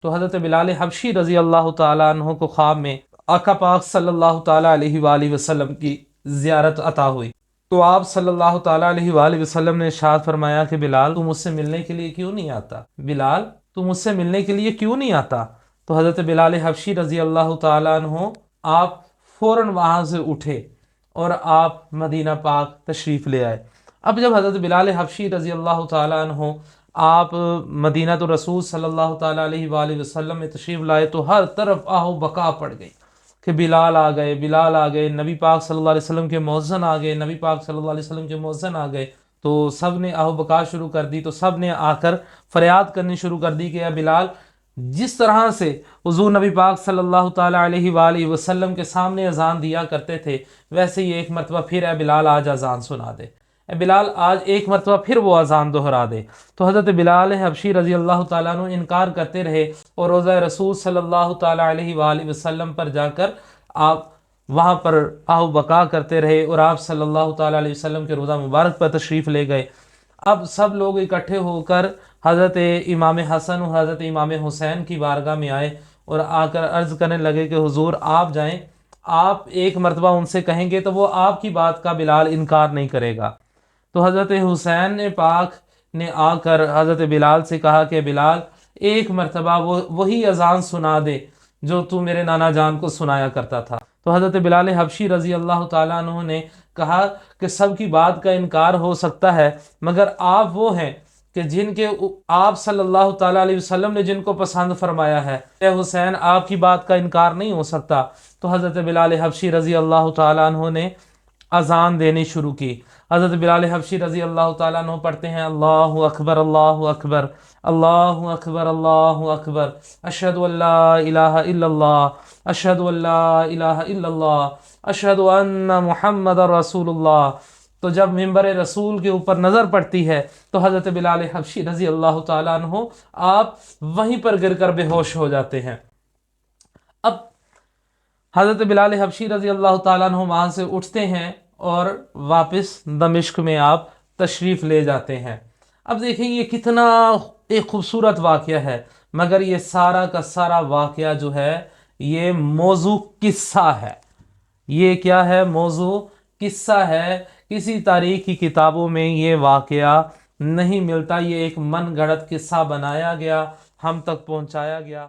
تو حضرت بلال حبشی رضی اللہ تعالیٰ عنہ کو خواب میں آقا پاک صلی اللہ تعالیٰ علیہ وآلہ وسلم کی زیارت عطا ہوئی۔ تو آپ صلی اللہ تعالیٰ علیہ وآلہ وسلم نے ارشاد فرمایا کہ بلال تو مجھ سے ملنے کے لیے کیوں نہیں آتا؟ بلال تو مجھ سے ملنے کے لیے کیوں نہیں آتا؟ تو حضرت بلال حبشی رضی اللہ تعالیٰ عنہ آپ فوراً وہاں سے اٹھے اور آپ مدینہ پاک تشریف لے آئے۔ اب جب حضرت بلال حبشی رضی اللہ تعالیٰ عنہ آپ مدینہ تو رسول صلی اللہ تعالیٰ علیہ وآلہ وسلم میں تشریف لائے تو ہر طرف آہ و بکا پڑ گئی کہ بلال آ گئے، بلال آ گئے، نبی پاک صلی اللہ علیہ وسلم کے مؤذن آ گئے، نبی پاک صلی اللہ علیہ وسلم کے مؤذن آ گئے۔ تو سب نے آہ و بکا شروع کر دی، تو سب نے آ کر فریاد کرنی شروع کر دی کہ اے بلال، جس طرح سے حضور نبی پاک صلی اللہ تعالیٰ علیہ وآلہ وسلم کے سامنے اذان دیا کرتے تھے، ویسے ہی ایک مرتبہ پھر اے بلال آج اذان سنا دے، اے بلال آج ایک مرتبہ پھر وہ اذان دہرا دے۔ تو حضرت بلال حبشی رضی اللہ تعالیٰ عنہ انکار کرتے رہے اور روضہ رسول صلی اللہ تعالیٰ علیہ وآلہ وسلم پر جا کر آپ وہاں پر آہ و بکا کرتے رہے اور آپ صلی اللہ تعالیٰ علیہ وسلم کے روضہ مبارک پر تشریف لے گئے۔ اب سب لوگ اکٹھے ہو کر حضرت امام حسن اور حضرت امام حسین کی بارگاہ میں آئے اور آ کر عرض کرنے لگے کہ حضور آپ جائیں، آپ ایک مرتبہ ان سے کہیں گے تو وہ آپ کی بات کا بلال انکار نہیں کرے گا۔ تو حضرت حسین پاک نے آ کر حضرت بلال سے کہا کہ بلال ایک مرتبہ وہی اذان سنا دے جو تو میرے نانا جان کو سنایا کرتا تھا۔ تو حضرت بلال حبشی رضی اللہ تعالیٰ عنہ نے کہا کہ سب کی بات کا انکار ہو سکتا ہے، مگر آپ وہ ہیں کہ جن کے آپ صلی اللہ تعالیٰ علیہ وسلم نے جن کو پسند فرمایا ہے، اے حسین آپ کی بات کا انکار نہیں ہو سکتا۔ تو حضرت بلال حبشی رضی اللہ تعالیٰ عنہ نے اذان دینی شروع کی۔ حضرت بلال حبشی رضی اللہ تعالیٰ عنہ پڑھتے ہیں اللہ اکبر اللہ اکبر اللہ اکبر اللہ اکبر اشہد ان لا الہ الا اللہ اشہد ان لا الہ الا اللہ اشہد ان محمد رسول اللہ۔ تو جب منبر رسول کے اوپر نظر پڑتی ہے تو حضرت بلال حبشی رضی اللہ تعالیٰ عنہ آپ وہیں پر گر کر بے ہوش ہو جاتے ہیں۔ اب حضرت بلال حبشی رضی اللہ تعالیٰ عنہ وہاں سے اٹھتے ہیں اور واپس دمشق میں آپ تشریف لے جاتے ہیں۔ اب دیکھیں یہ کتنا ایک خوبصورت واقعہ ہے، مگر یہ سارا کا سارا واقعہ جو ہے یہ موضوع قصہ ہے۔ یہ کیا ہے؟ موضوع قصہ ہے۔ کسی تاریخ کی کتابوں میں یہ واقعہ نہیں ملتا، یہ ایک من گھڑت قصہ بنایا گیا، ہم تک پہنچایا گیا۔